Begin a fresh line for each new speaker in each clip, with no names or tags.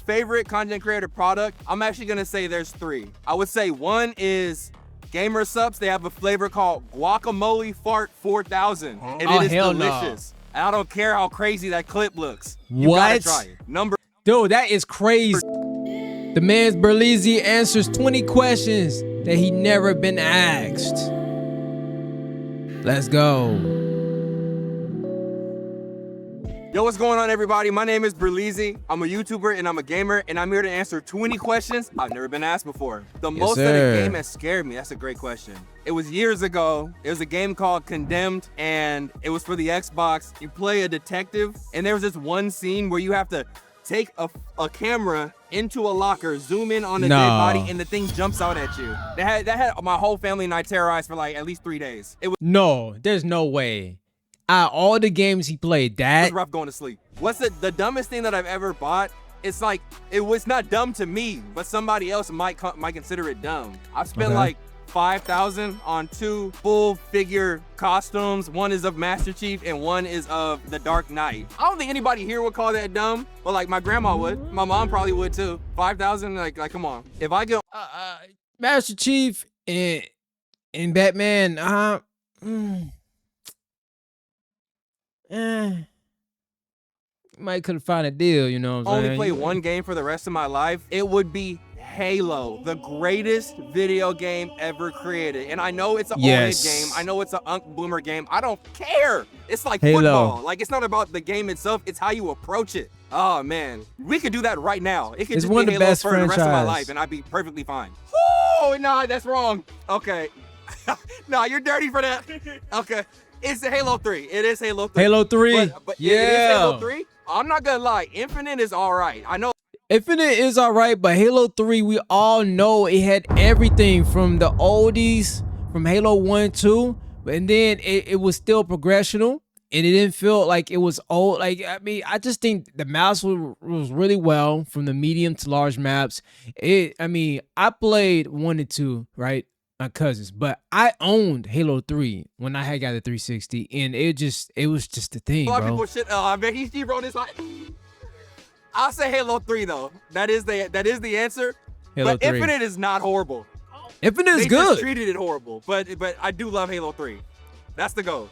favorite content creator product, I'm actually gonna say there's 3. I would say one is Gamer Subs. They have a flavor called Guacamole Fart 4000, and it is delicious. And I don't care how crazy that clip looks. You gotta try it.
Dude, that is crazy. The man's Berleezy answers 20 questions that he never been asked. Let's go.
Yo, what's going on, everybody? My name is Berleezy. I'm a YouTuber and I'm a gamer, and I'm here to answer 20 questions I've never been asked before. The most that a game has scared me, that's a great question. It was years ago. It was a game called Condemned, and it was for the Xbox. You play a detective, and there was this one scene where you have to take a camera into a locker, zoom in on a dead body, and the thing jumps out at you. That had my whole family and I terrorized for like at least 3 days.
No, there's no way. Out of all the games he played,
It was rough going to sleep. What's the dumbest thing that I've ever bought? It's like, it was not dumb to me, but somebody else might consider it dumb. I've spent like $5,000 on 2 full figure costumes. One is of Master Chief and one is of the Dark Knight. I don't think anybody here would call that dumb, but like my grandma would. My mom probably would too. 5,000, like come on. If I go
Master Chief and Batman, might could have found a deal, you know what I'm saying?
Only play one game for the rest of my life, it would be Halo, the greatest video game ever created. And I know it's an old game. I know it's an boomer game. I don't care. It's like football. Like, it's not about the game itself. It's how you approach it. Oh, man. We could do that right now. It could just be Halo for the rest of my life, and I'd be perfectly fine. Oh, no, that's wrong. Okay. No, you're dirty for that. Okay. It's Halo 3. It is Halo 3.
Halo 3.
But yeah. It is Halo 3. I'm not gonna lie. Infinite is all right. I know.
Infinite is all right, but Halo 3, we all know it had everything from the oldies, from Halo 1, 2, and then it was still progressional, and it didn't feel like it was old. Like, I mean, I just think the maps was really well from the medium to large maps. I mean, I played 1 and 2, right? My cousins, but I owned Halo 3 when I had got the 360, and it was just the thing, bro.
A lot of people shit. I bet he wrote this like. I'll say Halo 3 though. That is the answer.
Halo 3.
Infinite is not horrible.
Infinite is
they
good.
Just treated it horrible, but I do love Halo 3. That's the goal.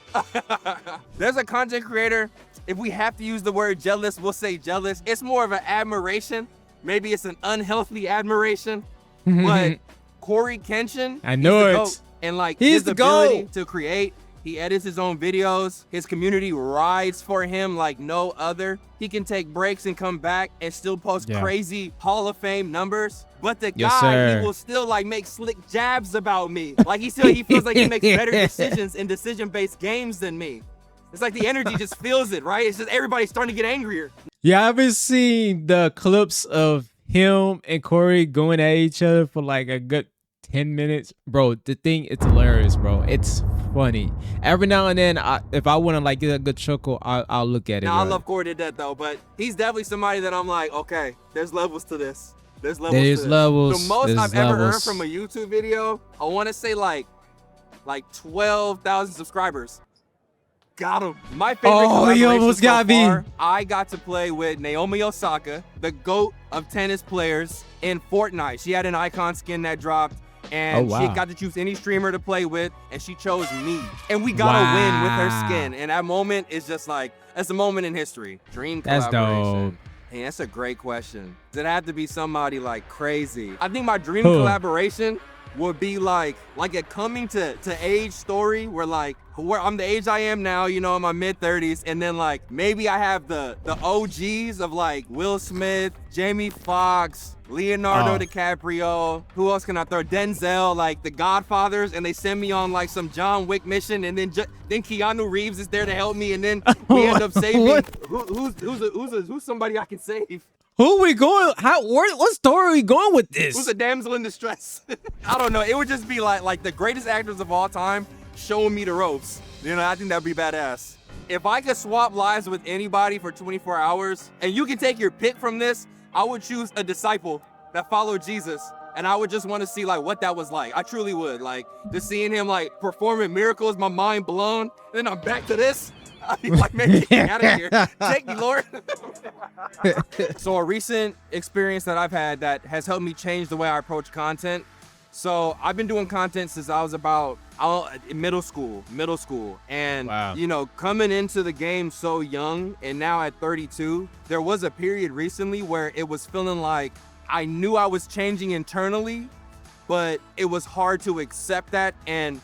There's a content creator. If we have to use the word jealous, we'll say jealous. It's more of an admiration. Maybe it's an unhealthy admiration, but. Corey Kenshin,
I know it.
GOAT. And like his ability to create, he edits his own videos. His community rides for him like no other. He can take breaks and come back and still post crazy Hall of Fame numbers. But the guy, he will still like make slick jabs about me. Like he feels like he makes better decisions in decision-based games than me. It's like the energy just feels it, right? It's just everybody's starting to get angrier.
Yeah, I've been seeing the clips of him and Corey going at each other for like a good 10 minutes. Bro, the thing, it's hilarious, bro. It's funny. Every now and then, if I want to like get a good chuckle, I'll look at it.
I love Corey to death though, but he's definitely somebody that I'm like, okay, there's levels to this. There's levels. The most I've ever earned from a YouTube video, I want to say like 12,000 subscribers. Got him. My favorite collaboration so far, I got to play with Naomi Osaka, the GOAT of tennis players, in Fortnite. She had an icon skin that dropped, and she got to choose any streamer to play with, and she chose me. And we got a win with her skin. And that moment is just like, that's a moment in history. Dream collaboration.
Dope.
Hey, that's a great question. Does it have to be somebody like crazy? I think my dream collaboration would be like a coming to age story where I'm the age I am now, you know, in my mid-30s, and then like maybe I have the OGs of like Will Smith, Jamie Foxx, Leonardo DiCaprio, who else can I throw? Denzel, like the Godfathers, and they send me on like some John Wick mission, and then Keanu Reeves is there to help me, and then we end up saving who's somebody I can save.
Who we going? What story are we going with this?
Who's a damsel in distress? I don't know. It would just be like the greatest actors of all time showing me the ropes. You know, I think that'd be badass. If I could swap lives with anybody for 24 hours, and you can take your pick from this, I would choose a disciple that followed Jesus, and I would just want to see like what that was like. I truly would. Like just seeing him like performing miracles, my mind blown. And then I'm back to this. Like, man, get me out of here. Take me, Lord. So a recent experience that I've had that has helped me change the way I approach content. So I've been doing content since I was about middle school. And,
wow.
You know, coming into the game so young and now at 32, there was a period recently where it was feeling like I knew I was changing internally, but it was hard to accept that and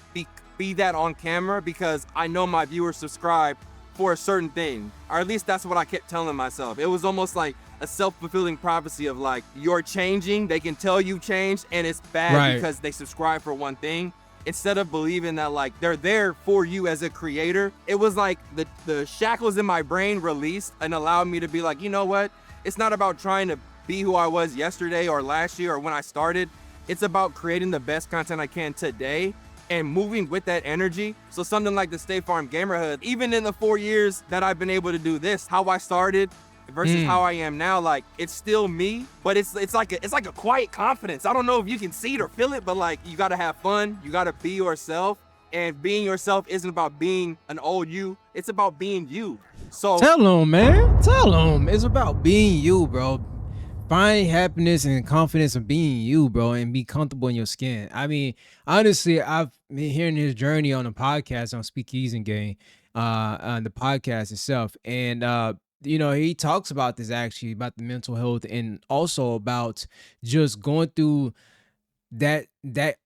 be that on camera because I know my viewers subscribe for a certain thing, or at least that's what I kept telling myself. It was almost like a self-fulfilling prophecy of like, you're changing, they can tell you changed, and it's bad because they subscribe for one thing. Instead of believing that like they're there for you as a creator, it was like the shackles in my brain released and allowed me to be like, you know what? It's not about trying to be who I was yesterday or last year or when I started. It's about creating the best content I can today and moving with that energy. So something like the State Farm Gamerhood, even in the 4 years that I've been able to do this, how I started versus how I am now, like it's still me, but it's like a quiet confidence. I don't know if you can see it or feel it, but like you gotta have fun, you gotta be yourself, and being yourself isn't about being an old you, it's about being you. So
tell them, man, tell them it's about being you, bro. Find happiness and confidence of being you, bro, and be comfortable in your skin. I mean, honestly, I've been hearing his journey on the podcast on Speakeasy Game, on the podcast itself, and you know, he talks about this actually about the mental health and also about just going through that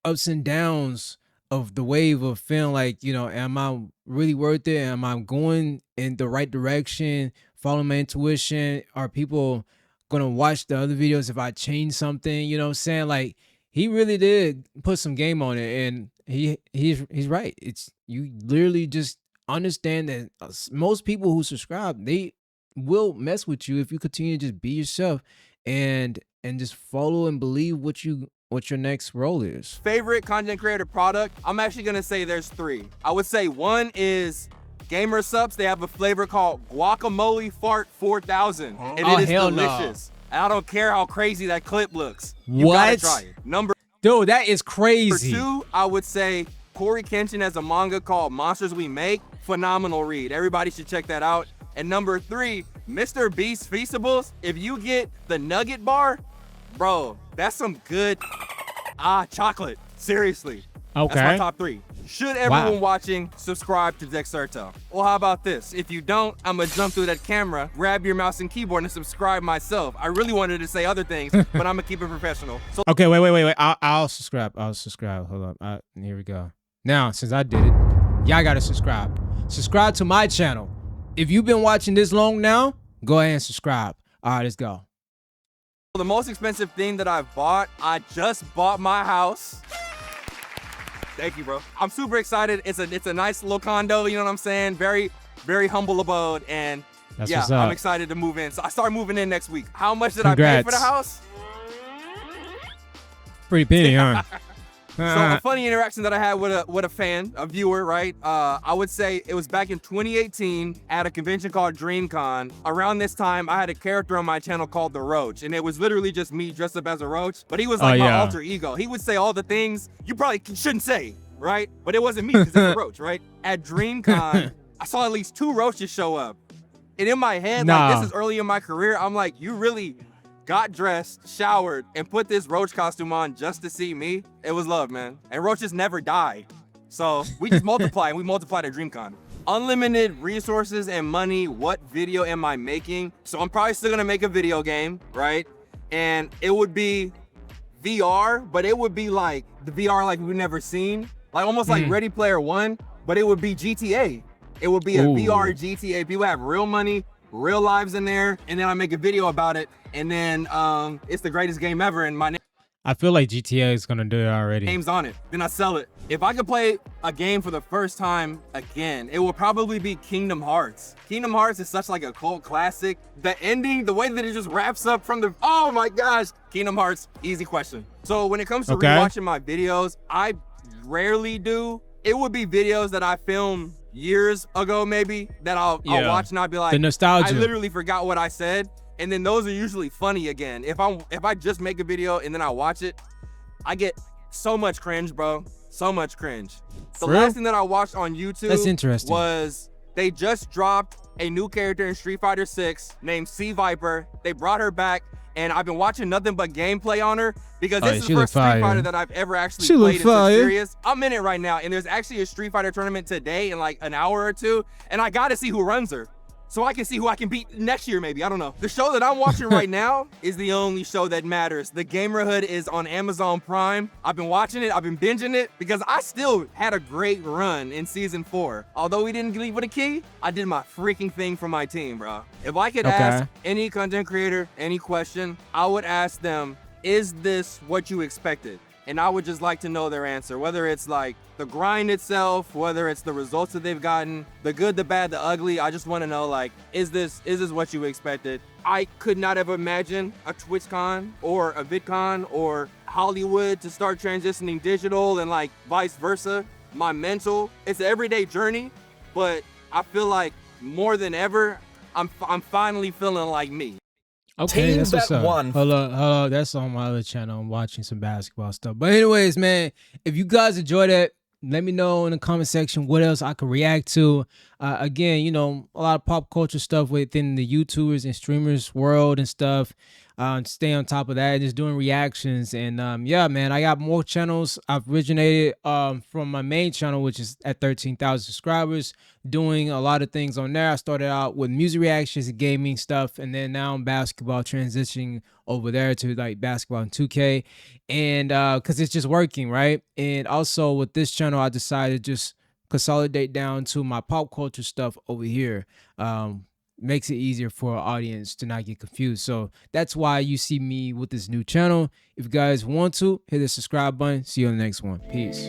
ups and downs of the wave of feeling like, you know, am I really worth it? Am I going in the right direction? Following my intuition? Are people gonna watch the other videos if I change something? You know what I'm saying? Like he really did put some game on it, and he's right. It's you literally just understand that most people who subscribe, they will mess with you if you continue to just be yourself and just follow and believe what your next role is.
Favorite content creator product? I'm actually gonna say there's 3. I would say one is Gamer Subs. They have a flavor called Guacamole Fart 4000, and it is delicious. And I don't care how crazy that clip looks. You gotta try it.
Dude, that is crazy.
Number 2, I would say Corey Kenshin has a manga called Monsters We Make. Phenomenal read. Everybody should check that out. And number 3, Mr. Beast Feastables. If you get the nugget bar, bro, that's some good chocolate. Seriously.
Okay.
That's my top 3. Should everyone watching subscribe to Dexerto? Well, how about this? If you don't, I'm gonna jump through that camera, grab your mouse and keyboard, and subscribe myself. I really wanted to say other things, but I'm gonna keep it professional. So
okay, wait. I'll subscribe. Hold up. Here we go. Now, since I did it, y'all gotta subscribe. Subscribe to my channel. If you've been watching this long now, go ahead and subscribe. All right, let's go.
The most expensive thing that I've bought, I just bought my house. Thank you, bro. I'm super excited. It's a nice little condo, you know what I'm saying? Very, very humble abode, and
that's
yeah, I'm excited to move in. So I start moving in next week. How much did I pay for the house?
Pretty penny, huh?
So a funny interaction that I had with a fan, a viewer, right? I would say it was back in 2018 at a convention called DreamCon. Around this time, I had a character on my channel called The Roach, and it was literally just me dressed up as a roach, but he was like my alter ego. He would say all the things you probably shouldn't say, right? But it wasn't me because it's a roach, right? At DreamCon, I saw at least 2 roaches show up. And in my head, like this is early in my career, I'm like, you really got dressed, showered, and put this roach costume on just to see me? It was love, man. And roaches never die. So we just multiply, and we multiplied at DreamCon. Unlimited resources and money, what video am I making? So I'm probably still gonna make a video game, right? And it would be VR, but it would be like the VR like we've never seen. Like almost like Ready Player One, but it would be GTA. It would be a VR GTA. People have real money, real lives in there, and then I make a video about it, and then it's the greatest game ever, and my name.
I feel like GTA is gonna do it already.
Name's on it, then I sell it. If I could play a game for the first time again, it will probably be Kingdom Hearts. Kingdom Hearts is such like a cult classic. The ending, the way that it just wraps up from the, oh my gosh, Kingdom Hearts, easy question. So when it comes to rewatching my videos, I rarely do. It would be videos that I filmed years ago maybe that I'll watch and I'll be like,
the nostalgia.
I literally forgot what I said. And then those are usually funny again. If I just make a video and then I watch it, I get so much cringe, bro. So much cringe. The last thing that I watched on YouTube
That's interesting.
was They just dropped a new character in Street Fighter 6 named Sea Viper. They brought her back, and I've been watching nothing but gameplay on her because this is the first Street Fighter that I've ever actually played and took serious. I'm in it right now, and there's actually a Street Fighter tournament today in like an hour or two, and I gotta see who runs her, so I can see who I can beat next year maybe, I don't know. The show that I'm watching right now is the only show that matters. The Gamerhood is on Amazon Prime. I've been watching it, I've been binging it, because I still had a great run in season 4. Although we didn't leave with a key, I did my freaking thing for my team, bro. If I could ask any content creator any question, I would ask them, is this what you expected? And I would just like to know their answer, whether it's like the grind itself, whether it's the results that they've gotten, the good, the bad, the ugly. I just want to know, like, is this what you expected? I could not have imagined a TwitchCon or a VidCon or Hollywood to start transitioning digital and like vice versa. My mental, it's an everyday journey, but I feel like more than ever, I'm finally feeling like me.
Okay, that's what's up. Hold on. That's on my other channel. I'm watching some basketball stuff. But anyways, man, if you guys enjoyed it, let me know in the comment section what else I could react to. Again, you know, a lot of pop culture stuff within the YouTubers and streamers world and stuff. Stay on top of that, just doing reactions. And yeah, man, I got more channels. I've originated from my main channel, which is at 13,000 subscribers, doing a lot of things on there. I started out with music reactions and gaming stuff, and then now I'm basketball, transitioning over there to like basketball and 2K, and because it's just working, right? And also with this channel, I decided to just consolidate down to my pop culture stuff over here. Makes it easier for our audience to not get confused. So that's why you see me with this new channel. If you guys want to, hit the subscribe button. See you on the next one. Peace.